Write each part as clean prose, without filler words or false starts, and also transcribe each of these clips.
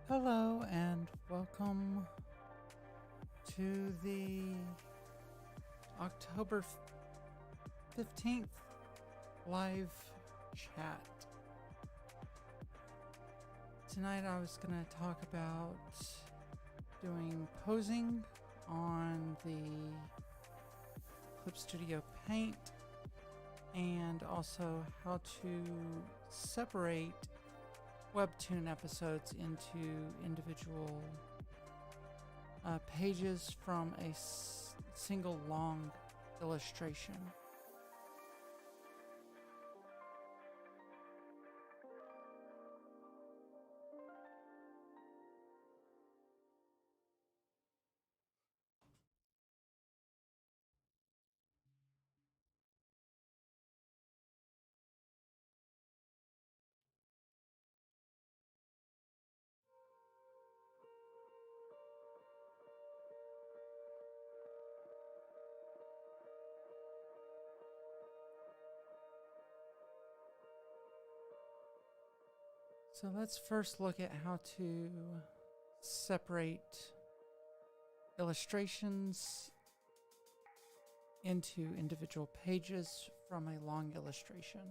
Hello and welcome to the October 15th live chat. Tonight I was going to talk about doing posing on the Clip Studio Paint and also how to separate webtoon episodes into individual pages from a single long illustration. So let's first look at how to separate illustrations into individual pages from a long illustration.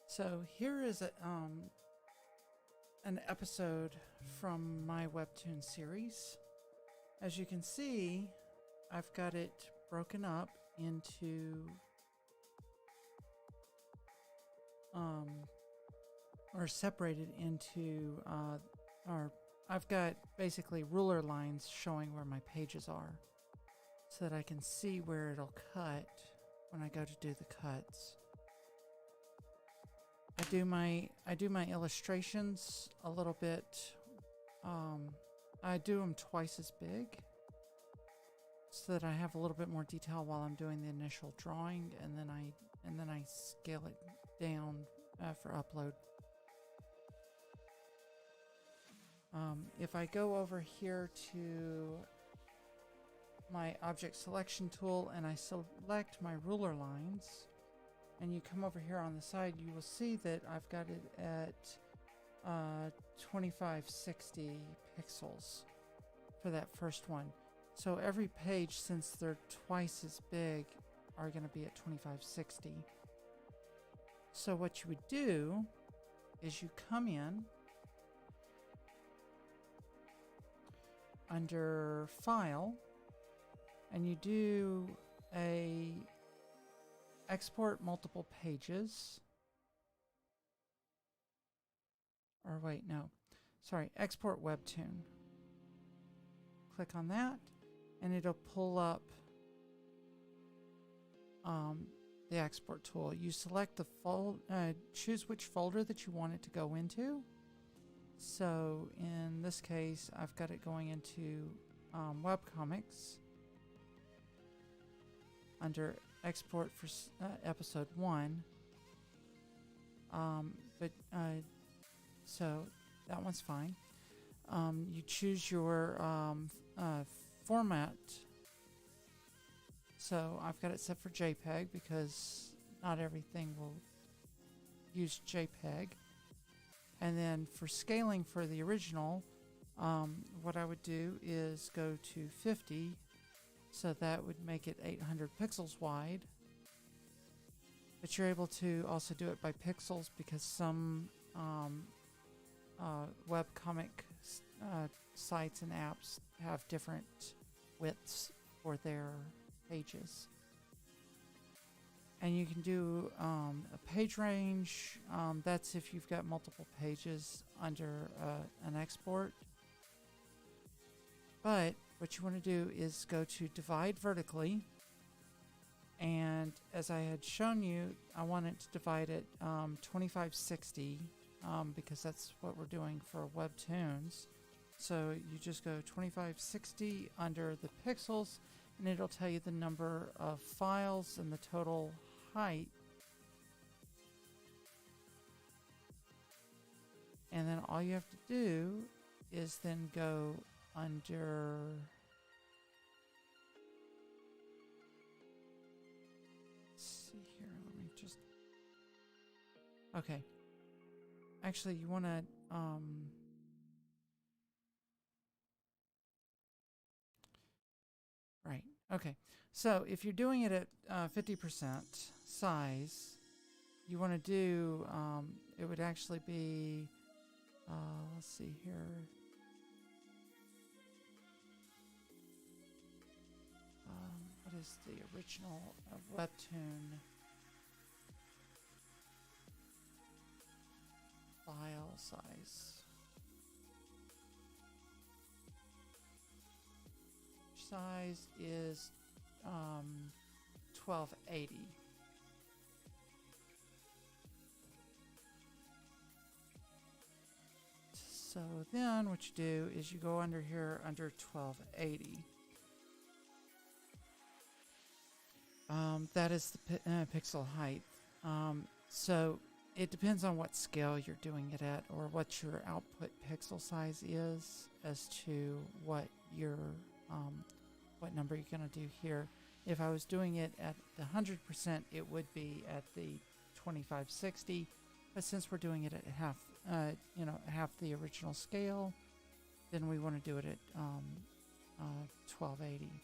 So here is an episode from my webtoon series. As you can see, I've got it broken up into or separated into I've got basically ruler lines showing where my pages are so that I can see where it'll cut when I go to do the cuts. I do my illustrations a little bit I do them twice as big so that I have a little bit more detail while I'm doing the initial drawing, and then I scale it down for upload. If I go over here to my object selection tool and I select my ruler lines, and you come over here on the side, you will see that I've got it at 2560 pixels for that first one. So every page, since they're twice as big, are going to be at 2560. So what you would do is you come in under File, and you do a export multiple pages. Or wait, no. Sorry, export webtoon. Click on that, and it'll pull up the export tool. You select the choose which folder that you want it to go into. So in this case, I've got it going into webcomics under export for episode 1. So that one's fine. You choose your format. So I've got it set for JPEG because not everything will use JPEG. And then for scaling for the original, what I would do is go to 50. So that would make it 800 pixels wide. But you're able to also do it by pixels because some webcomic sites and apps have different widths for their pages. And you can do a page range. That's if you've got multiple pages under an export. But what you want to do is go to divide vertically. And as I had shown you, I want it to divide it 2560 because that's what we're doing for webtoons. So you just go 2560 under the pixels, and it'll tell you the number of files and the total height. And then all you have to do is then go under okay. Actually, you want to right. Okay. So if you're doing it at 50% size, you want to do it would actually be let's see here. What is the original webtoon file size? Size is 1280. So then what you do is you go under here under 1280. That is the pixel height. So it depends on what scale you're doing it at or what your output pixel size is as to what your what number you're going to do here. If I was doing it at the 100%, it would be at the 2560. But since we're doing it at half, half the original scale, then we want to do it at 1280.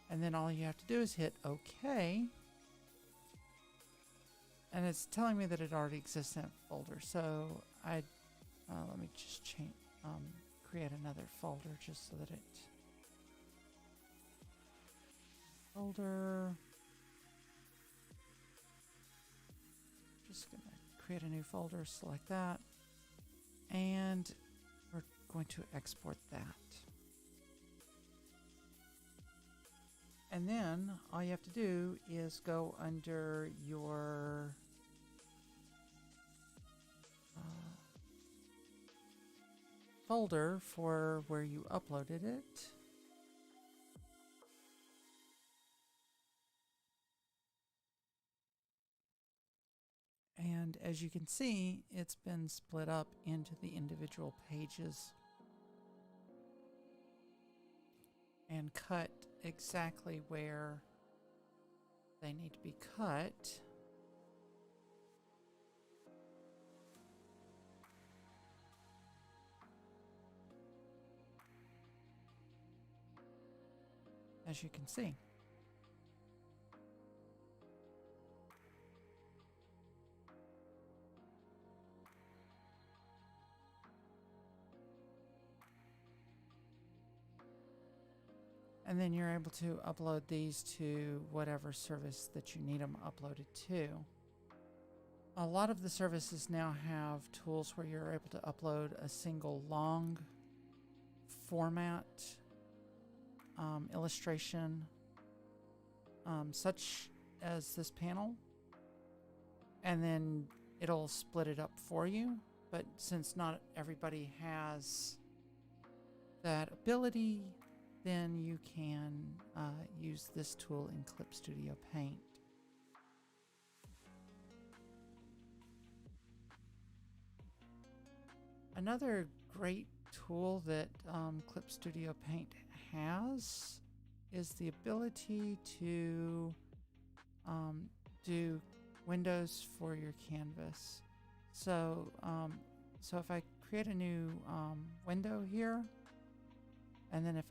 And then all you have to do is hit OK. And it's telling me that it already exists in that folder. So let me just create another folder just so that it folder. Just gonna create a new folder, select that, and we're going to export that. And then all you have to do is go under your folder for where you uploaded it. And as you can see, it's been split up into the individual pages and cut exactly where they need to be cut. As you can see. And then you're able to upload these to whatever service that you need them uploaded to. A lot of the services now have tools where you're able to upload a single long format illustration, such as this panel, and then it'll split it up for you. But since not everybody has that ability, then you can use this tool in Clip Studio Paint. Another great tool that Clip Studio Paint has is the ability to do windows for your canvas. So if I create a new window here, and then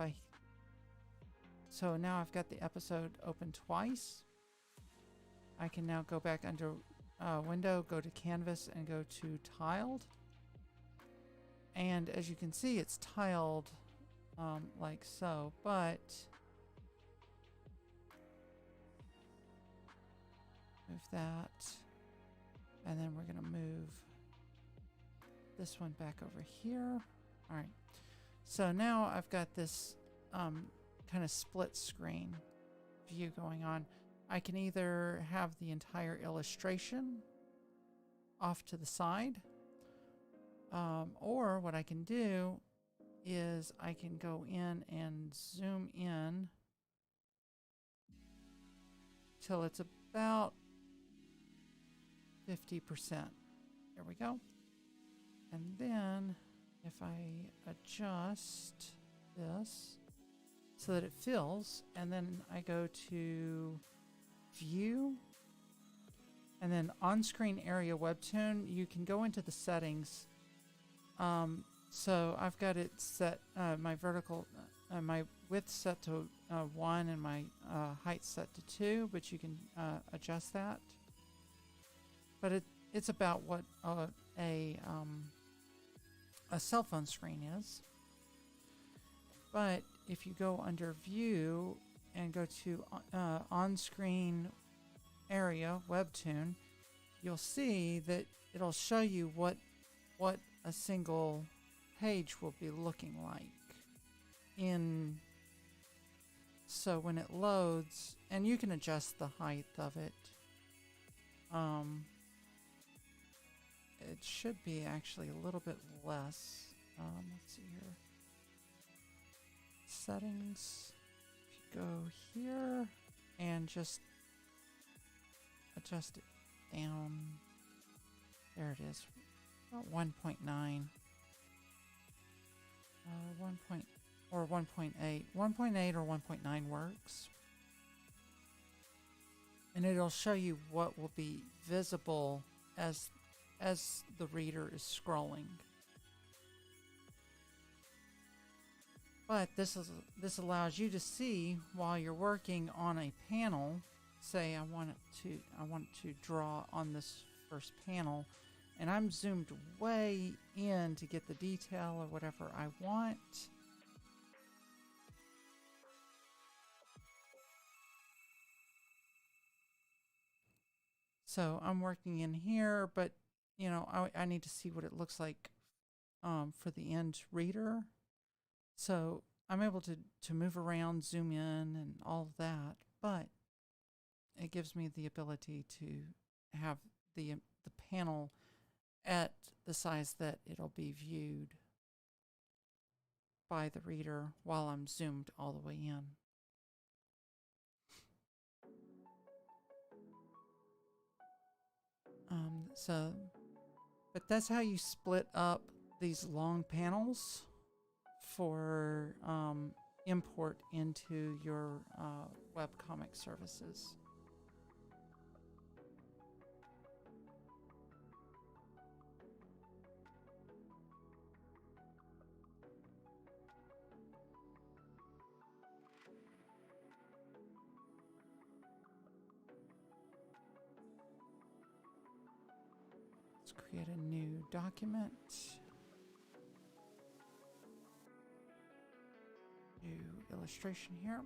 so now I've got the episode open twice. I can now go back under window, go to canvas, and go to tiled. And as you can see, it's tiled like so, but move that. And then we're going to move this one back over here. All right. So now I've got this kind of split screen view going on. I can either have the entire illustration off to the side, or what I can do is I can go in and zoom in till it's about 50%. There we go. And then if I adjust this so that it fills, and then I go to View, and then On-Screen Area Webtoon, you can go into the settings. So I've got it set, my vertical, my width set to 1 and my height set to 2, but you can adjust that. But it's about what a cell phone screen is. But if you go under View and go to On-Screen Area Webtoon, you'll see that it'll show you what a single page will be looking like. So when it loads, and you can adjust the height of it. It should be actually a little bit less. Let's see here. Settings. If you go here and just adjust it down. There it is. About 1.9. 1. Or 1.8. 1.8 or 1.9 works. And it'll show you what will be visible as the reader is scrolling. But this allows you to see while you're working on a panel. Say I want to draw on this first panel, and I'm zoomed way in to get the detail or whatever I want. So I'm working in here, but you know, I need to see what it looks like for the end reader. So I'm able to move around, zoom in, and all of that, but it gives me the ability to have the panel at the size that it'll be viewed. by the reader while I'm zoomed all the way in. But that's how you split up these long panels for import into your webcomic services. Let's create a new document. New illustration here.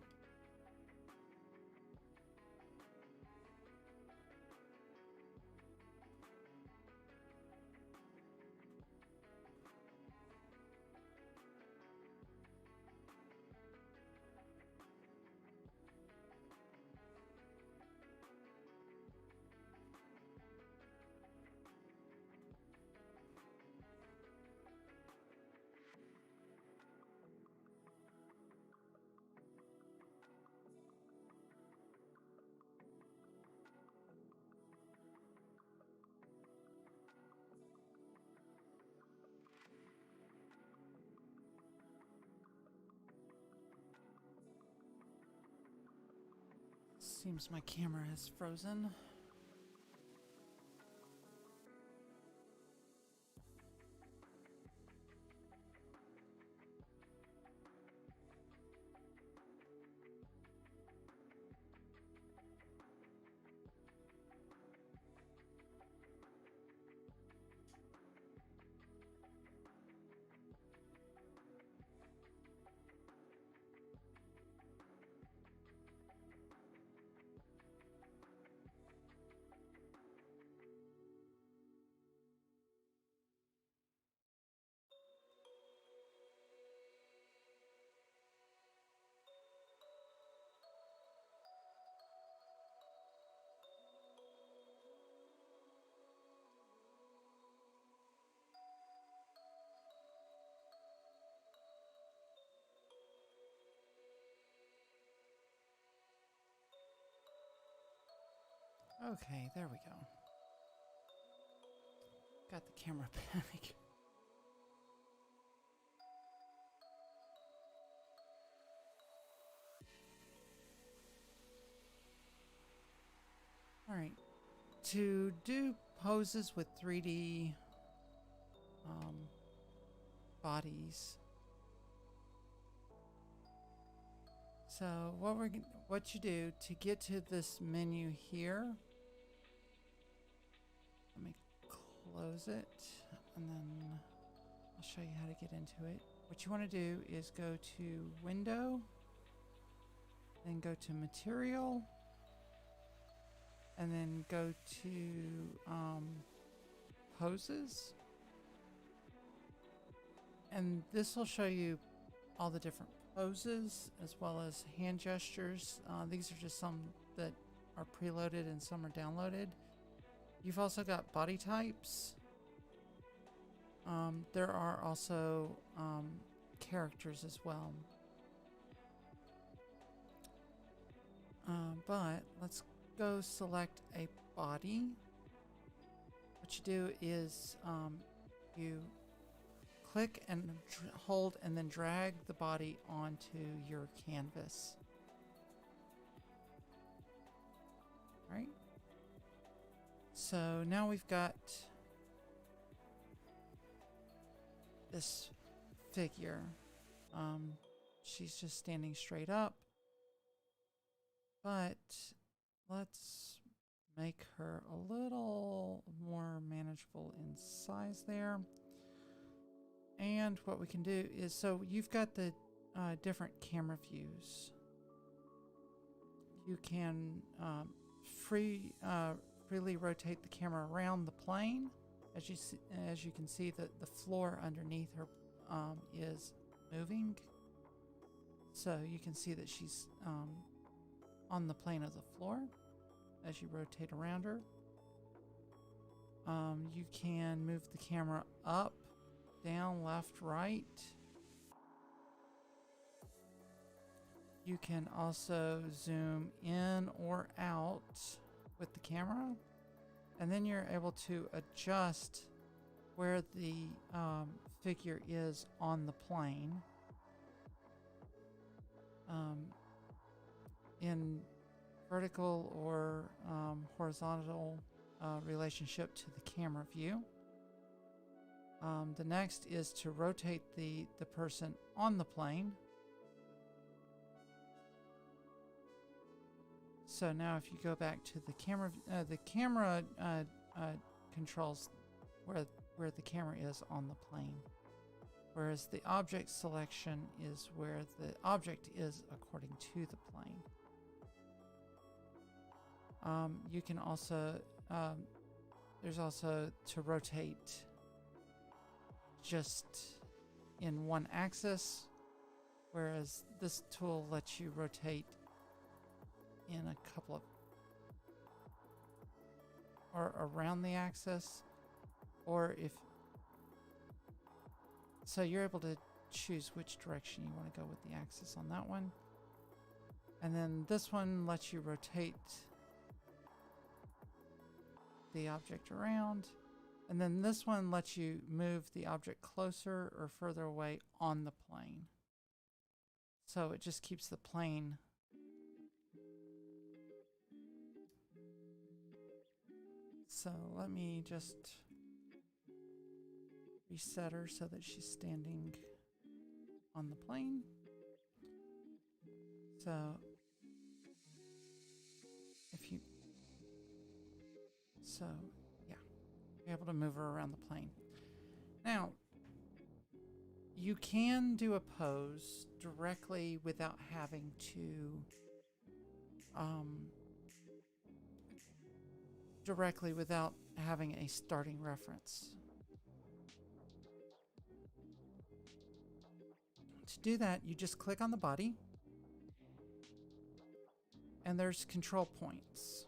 Seems my camera has frozen. Okay, there we go. Got the camera back. All right. To do poses with 3D bodies. So what you do to get to this menu here, let me close it and then I'll show you how to get into it. What you want to do is go to Window, then go to Material, and then go to Poses. And this will show you all the different poses as well as hand gestures. These are just some that are preloaded and some are downloaded. You've also got body types. There are also characters as well. But let's go select a body. What you do is you click and hold and then drag the body onto your canvas. All right. So now we've got this figure. She's just standing straight up, but let's make her a little more manageable in size there. And what we can do is, so you've got the different camera views. You can freely rotate the camera around the plane. As you can see, the floor underneath her is moving. So you can see that she's on the plane of the floor as you rotate around her. You can move the camera up, down, left, right. You can also zoom in or out with the camera, and then you're able to adjust where the figure is on the plane in vertical or horizontal relationship to the camera view. The next is to rotate the person on the plane. So now if you go back to the camera controls where the camera is on the plane, whereas the object selection is where the object is according to the plane. You can also, there's also to rotate just in one axis, whereas this tool lets you rotate in a couple of, or around the axis, or if, so you're able to choose which direction you want to go with the axis on that one. And then this one lets you rotate the object around. And then this one lets you move the object closer or further away on the plane. So it just keeps the plane so let me just reset her so that she's standing on the plane. So if you, so yeah, you're able to move her around the plane. Now, you can do a pose directly without having to without having a starting reference. To do that, you just click on the body, and there's control points.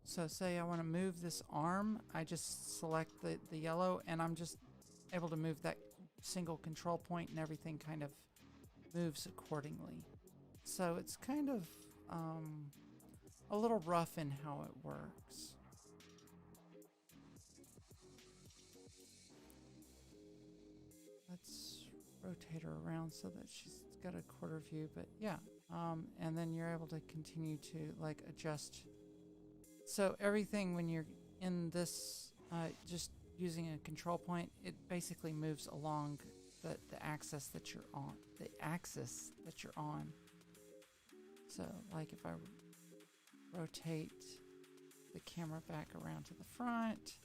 So say I want to move this arm, I just select the yellow, and I'm just able to move that single control point, and everything kind of moves accordingly. So it's kind of a little rough in how it works. Let's rotate her around so that she's got a quarter view, but yeah. And then you're able to continue to like adjust. So everything when you're in this, just using a control point, it basically moves along the axis that you're on. The axis that you're on. So like if I rotate the camera back around to the front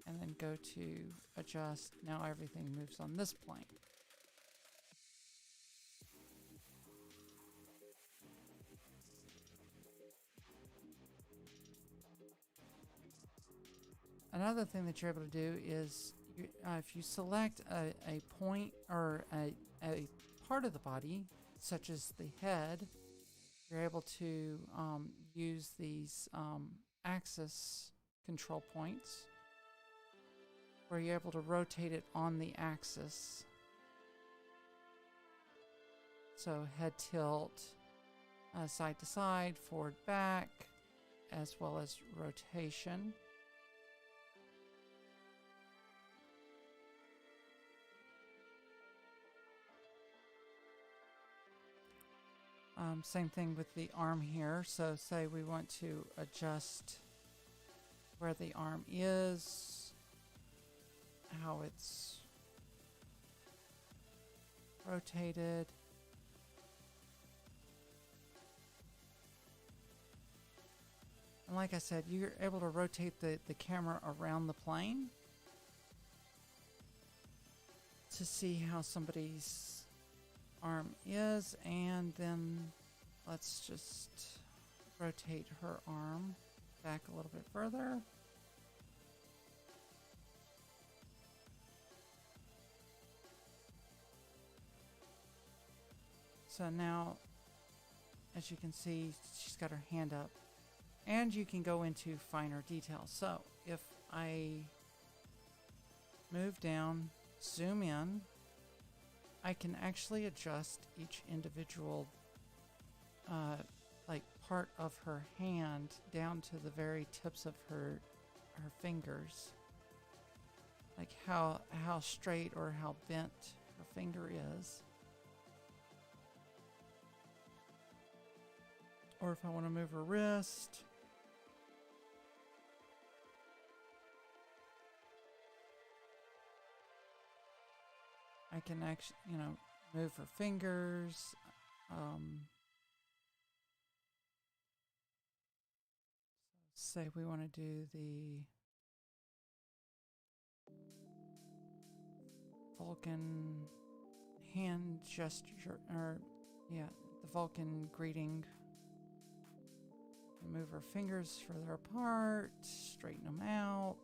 and then go to adjust, now everything moves on this plane. Another thing that you're able to do is if you select a point or a part of the body, such as the head, you're able to use these axis control points where you're able to rotate it on the axis. So head tilt, side to side, forward, back, as well as rotation. Same thing with the arm here. So say we want to adjust where the arm is, how it's rotated. And like I said, you're able to rotate the camera around the plane to see how somebody's arm is, and then let's just rotate her arm back a little bit further. So now, as you can see, she's got her hand up, and you can go into finer details. So if I move down, zoom in, I can actually adjust each individual like part of her hand down to the very tips of her fingers, like how straight or how bent her finger is. Or if I want to move her wrist, I can actually, move her fingers. Say we want to do the Vulcan hand gesture, or the Vulcan greeting. Move her fingers further apart, straighten them out.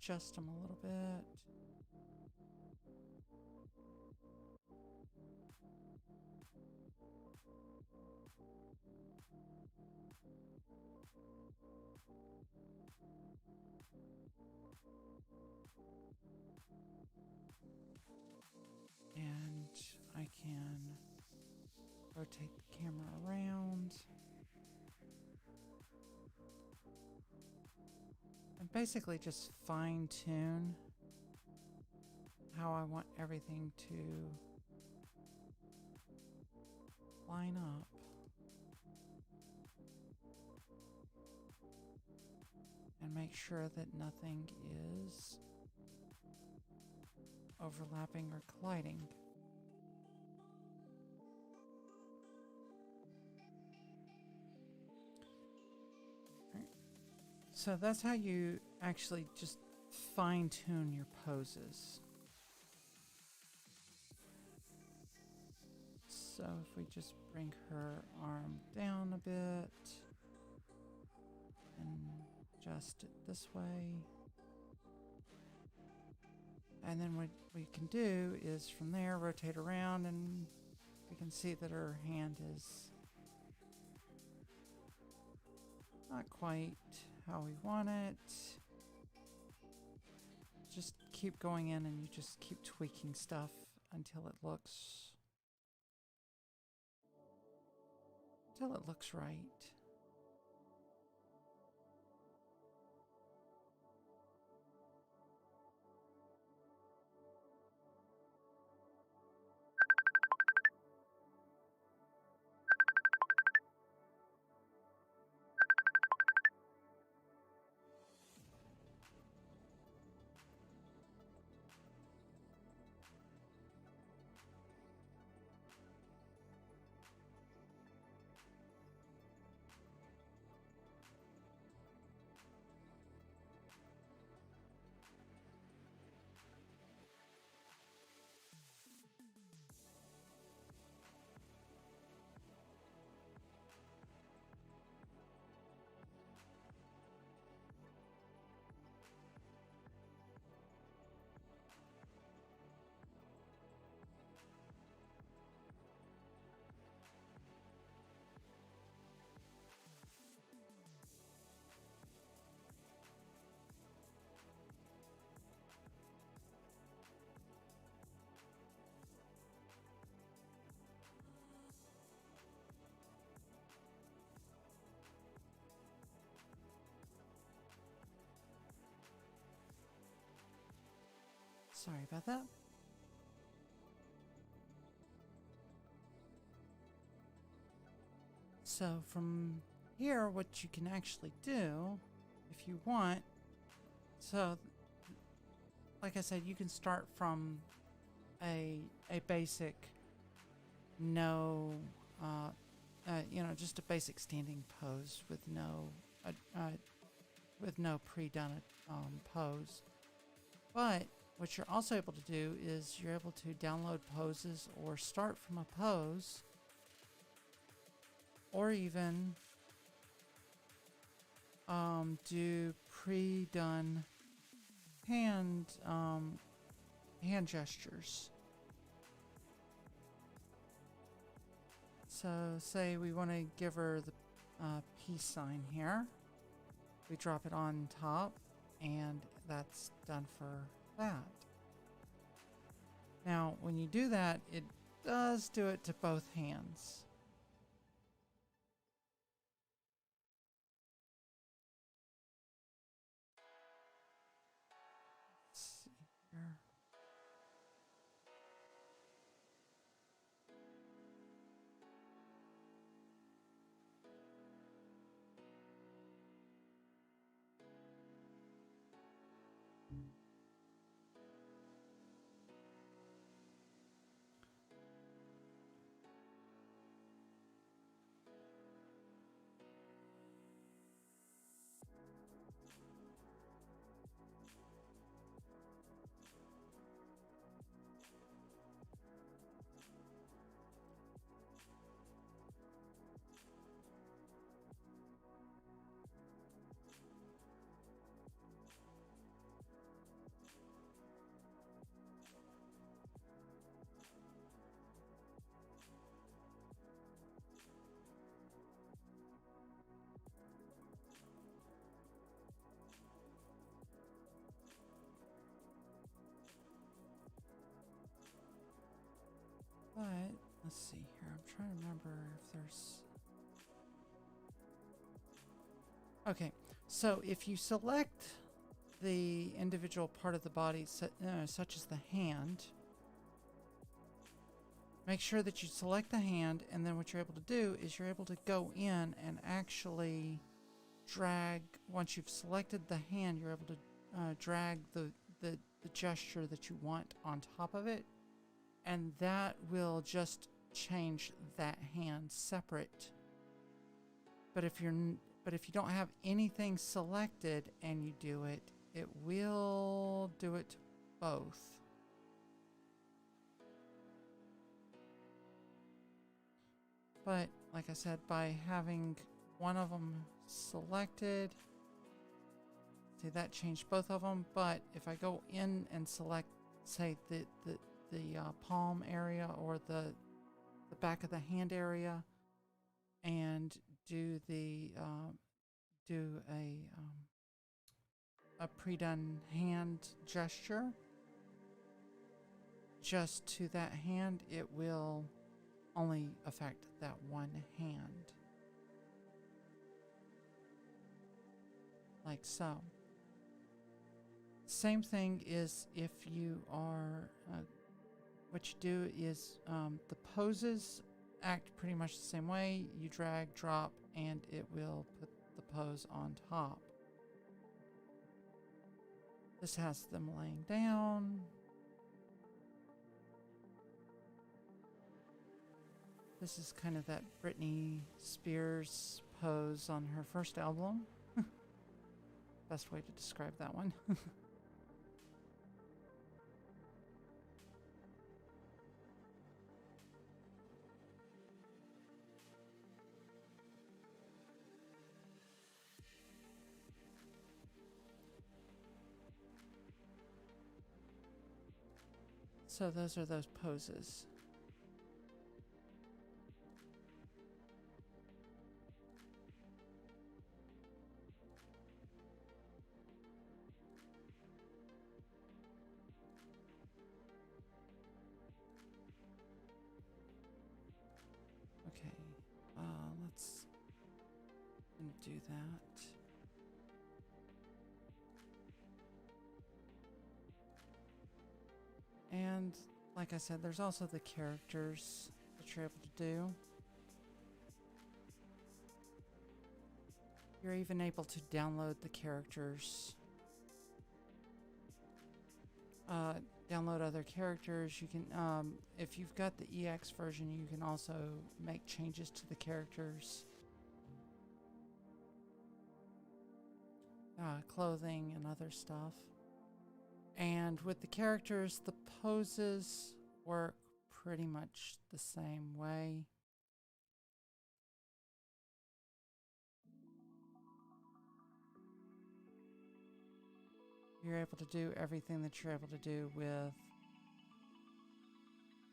Adjust them a little bit. And I can rotate the camera around. And basically just fine tune how I want everything to line up. And make sure that nothing is overlapping or colliding. Right. So that's how you actually just fine tune your poses. So if we just bring her arm down a bit and adjust it this way. And then what we can do is from there rotate around, and we can see that her hand is not quite how we want it. Just keep going in and you just keep tweaking stuff until it looks right. Sorry about that. So from here, what you can actually do, if you want, so like I said, you can start from a basic just a basic standing pose with no pre-done pose. But what you're also able to do is you're able to download poses or start from a pose or even do pre-done hand gestures. So say we want to give her the peace sign here. We drop it on top, and that's done for that. Now, when you do that, it does do it to both hands. Let's see here. But let's see here. I'm trying to remember if there's... Okay, so if you select the individual part of the body, such as the hand, make sure that you select the hand, and then what you're able to do is you're able to go in and actually drag. Once you've selected the hand, you're able to drag the gesture that you want on top of it, and that will just change that hand separate. But if you don't have anything selected and you do it, it will do it to both. But like I said, by having one of them selected, see, that changed both of them. But if I go in and select, say, the palm area or the back of the hand area, and do a pre-done hand gesture just to that hand, it will only affect that one hand, like so. Same thing is if you are what you do is the poses act pretty much the same way. You drag, drop, and it will put the pose on top. This has them laying down. This is kind of that Britney Spears pose on her first album. Best way to describe that one. So those are those poses. Okay, let's do that. And like I said, there's also the characters that you're able to do. You're even able to download the characters. Download other characters. You can, if you've got the EX version, you can also make changes to the characters. Clothing and other stuff. And with the characters, the poses work pretty much the same way. you're able to do everything that you're able to do with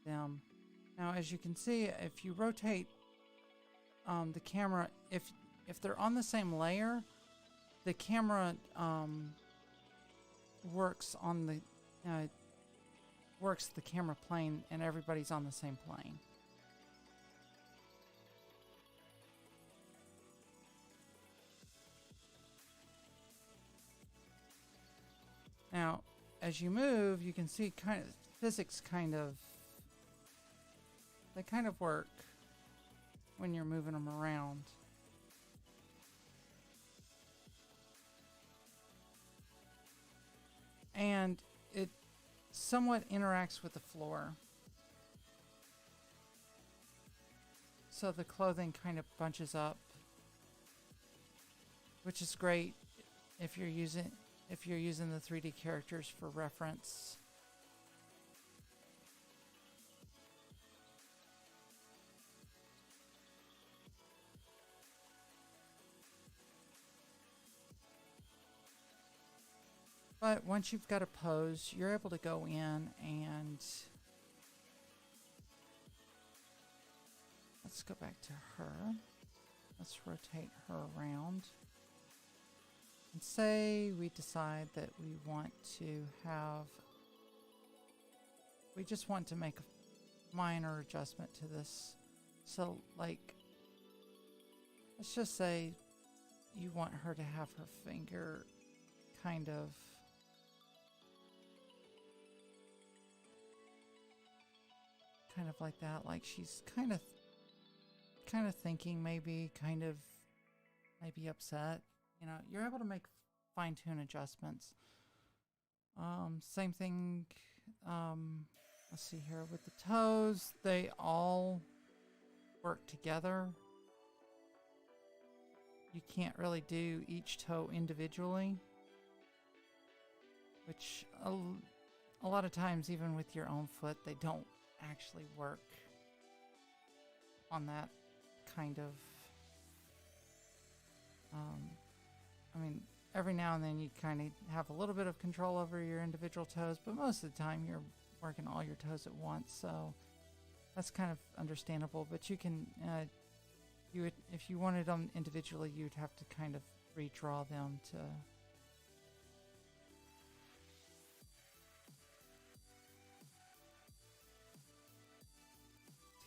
them. Now, as you can see, if you rotate the camera, if they're on the same layer, the camera works on the camera plane, and everybody's on the same plane. Now, as you move, you can see physics they kind of work when you're moving them around. And it somewhat interacts with the floor. So the clothing kind of bunches up, which is great if you're using the 3D characters for reference. But once you've got a pose, you're able to go in and let's go back to her. Let's rotate her around. And say we decide that we just want to make a minor adjustment to this. So like, let's just say you want her to have her finger kind of like that, like she's kind of thinking, maybe upset. You know, you're able to make fine-tune adjustments. Same thing, let's see here with the toes, they all work together. You can't really do each toe individually, which a lot of times, even with your own foot, they don't actually work on that kind of I mean, every now and then you kind of have a little bit of control over your individual toes, but most of the time you're working all your toes at once, so that's kind of understandable. But you can if you wanted them individually, you'd have to kind of redraw them to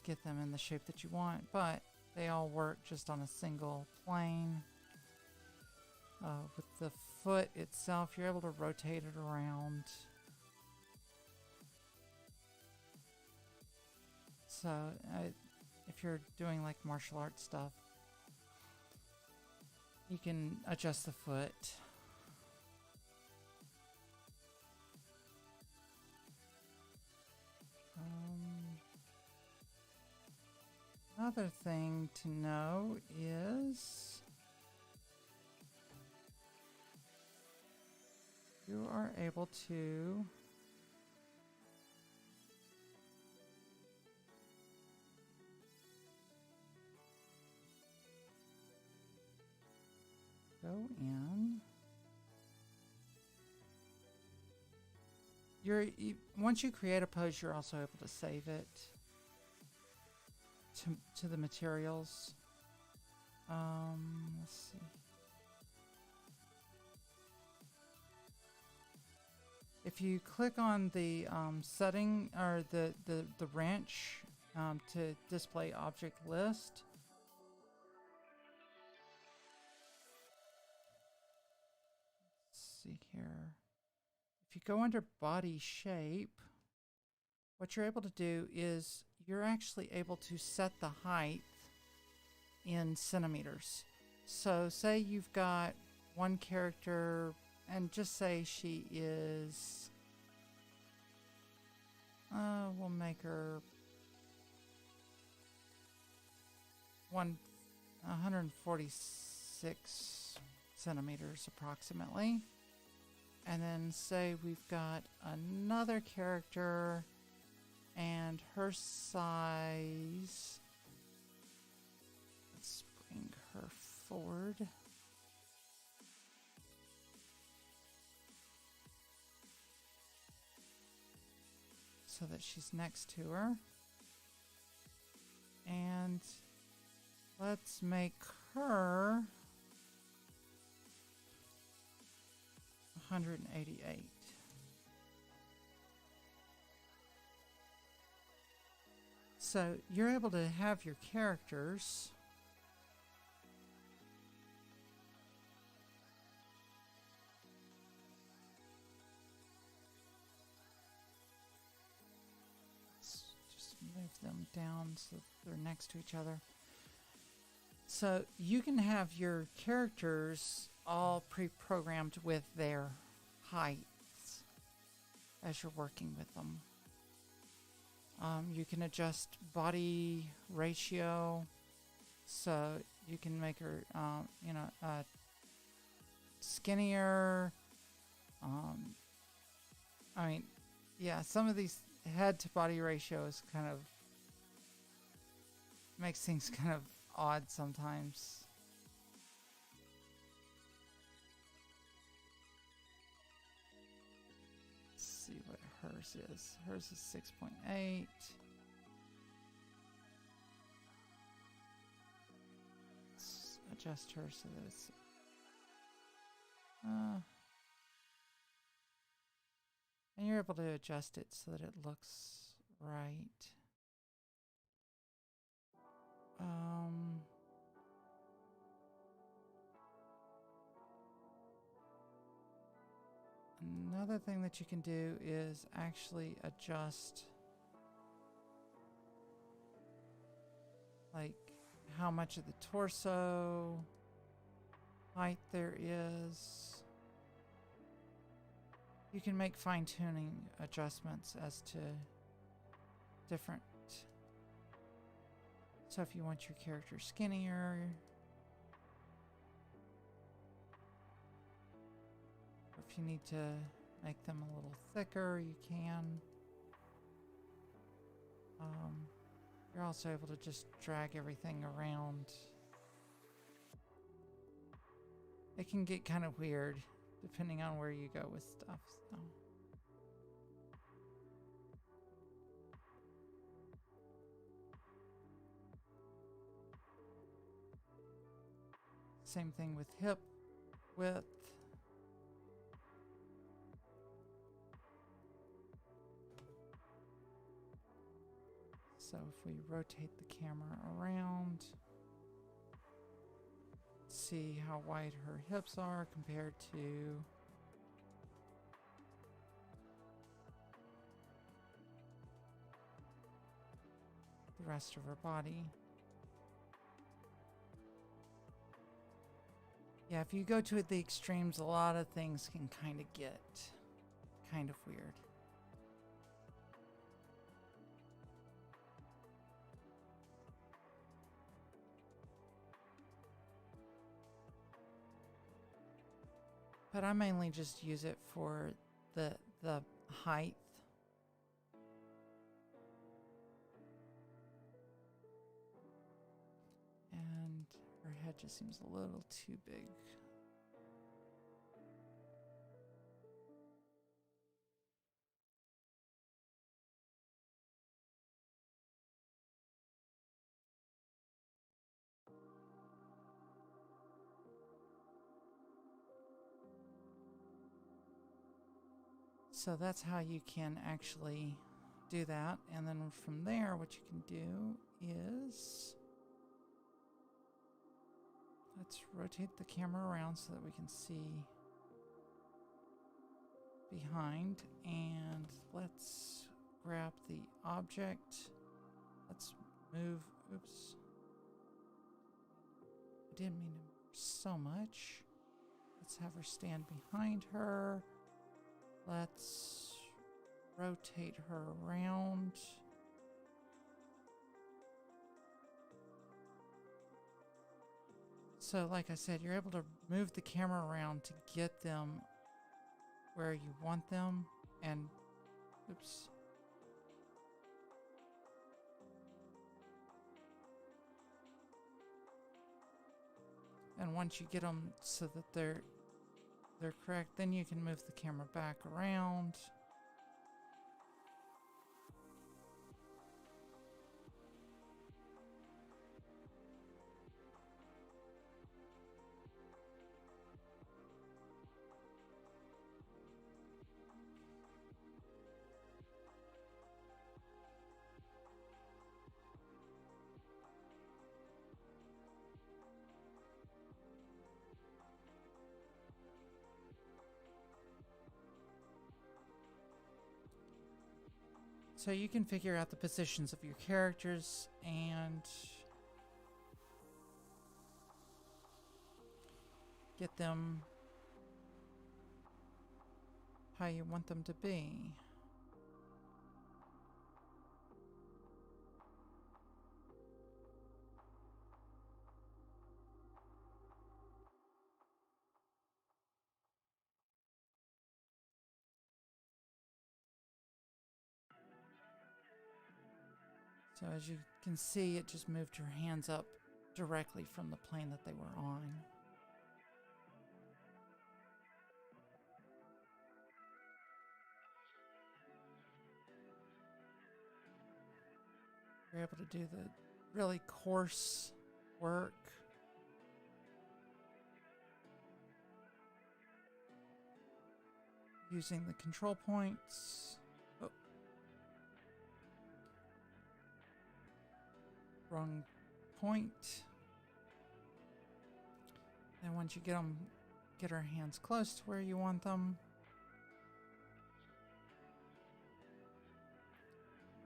get them in the shape that you want, but they all work just on a single plane. With the foot itself, you're able to rotate it around. So if you're doing like martial arts stuff, you can adjust the foot. Another thing to know is you are able to go in. Once you create a pose, you're also able to save it to the materials. Let's see. If you click on the setting or the wrench to display object list, let's see here. If you go under body shape, what you're able to do is you're actually able to set the height in centimeters. So say you've got one character, and just say she is, we'll make her 146 centimeters approximately. And then say we've got another character and her size, let's bring her forward. so that she's next to her. And let's make her 188. So you're able to have your characters just move them down so they're next to each other. So you can have your characters all pre-programmed with their heights as you're working with them. You can adjust body ratio, so you can make her, skinnier. I mean, yeah, some of these head to body ratios kind of makes things kind of odd sometimes. See what hers is. Hers is 6.8. Let's adjust her so that it's and you're able to adjust it so that it looks right. Another thing that you can do is actually adjust like how much of the torso height there is. You can make fine-tuning adjustments as to different. So if you want your character skinnier, if you need to make them a little thicker, you can. You're also able to just drag everything around. It can get kind of weird depending on where you go with stuff. So. Same thing with hip width. So if we rotate the camera around, see how wide her hips are compared to the rest of her body. Yeah, if you go to the extremes, a lot of things can kind of get kind of weird. But I mainly just use it for the height. And her head just seems a little too big. So that's how you can actually do that. And then from there, what you can do is, let's rotate the camera around so that we can see behind. And let's grab the object. Let's move. Oops. I didn't mean to move so much. Let's have her stand behind her. Let's rotate her around. So like I said, you're able to move the camera around to get them where you want them. And oops. And once you get them so that they're correct, then you can move the camera back around. So you can figure out the positions of your characters and get them how you want them to be. So as you can see, it just moved her hands up directly from the plane that they were on. You're able to do the really coarse work. Using the control points. Oh. Wrong point. And once you get her hands close to where you want them,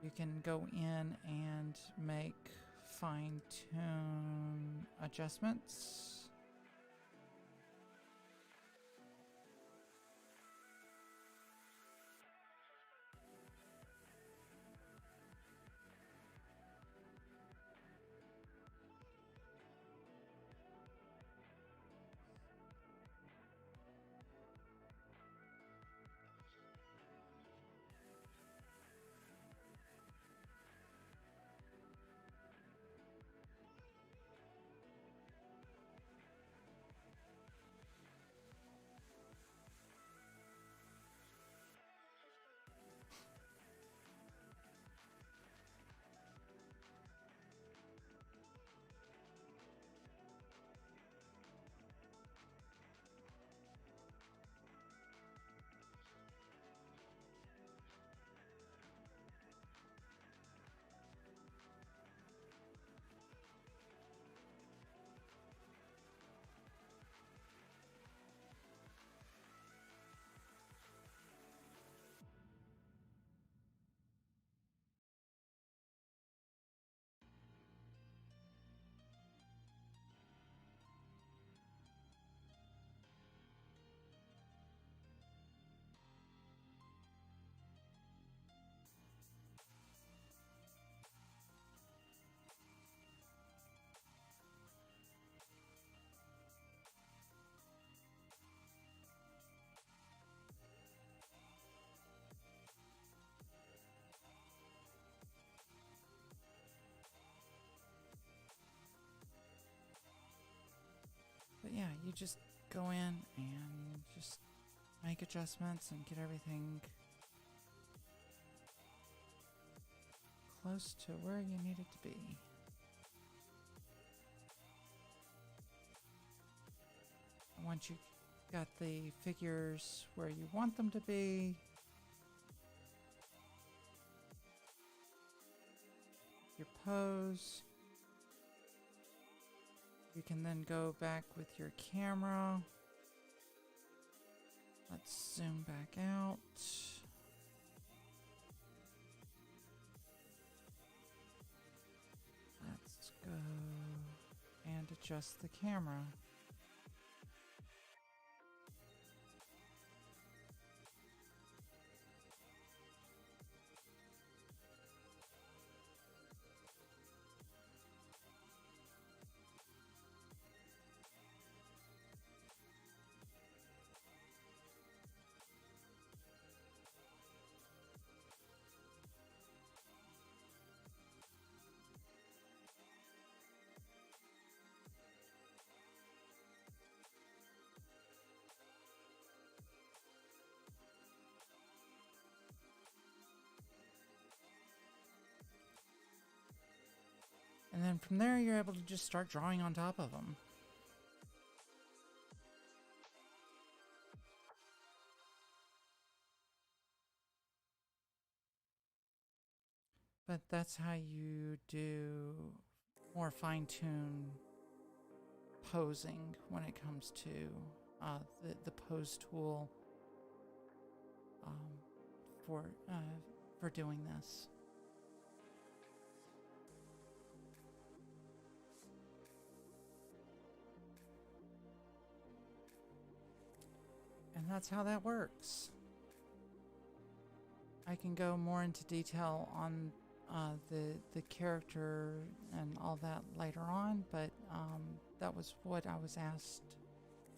you can go in and make fine-tune adjustments. But yeah, you just go in and just make adjustments and get everything close to where you need it to be. And once you've got the figures where you want them to be, your pose, you can then go back with your camera. Let's zoom back out. Let's go and adjust the camera. And then from there, you're able to just start drawing on top of them. But that's how you do more fine-tuned posing when it comes to the pose tool for for doing this. And that's how that works. I can go more into detail on the character and all that later on, but that was what I was asked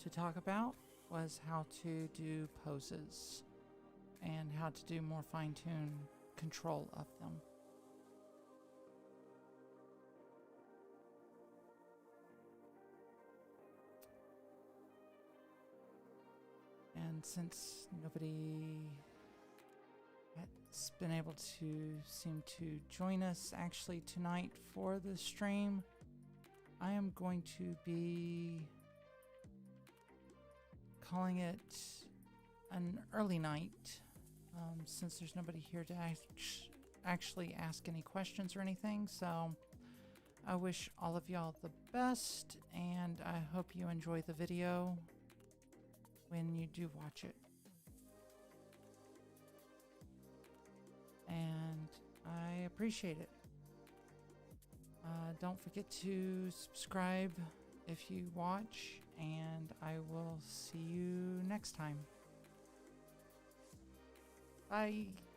to talk about, was how to do poses and how to do more fine-tuned control of them. And since nobody has been able to seem to join us actually tonight for the stream, I am going to be calling it an early night, since there's nobody here to actually ask any questions or anything. So I wish all of y'all the best, and I hope you enjoy the video when you do watch it. And I appreciate it. Don't forget to subscribe if you watch, and I will see you next time. Bye.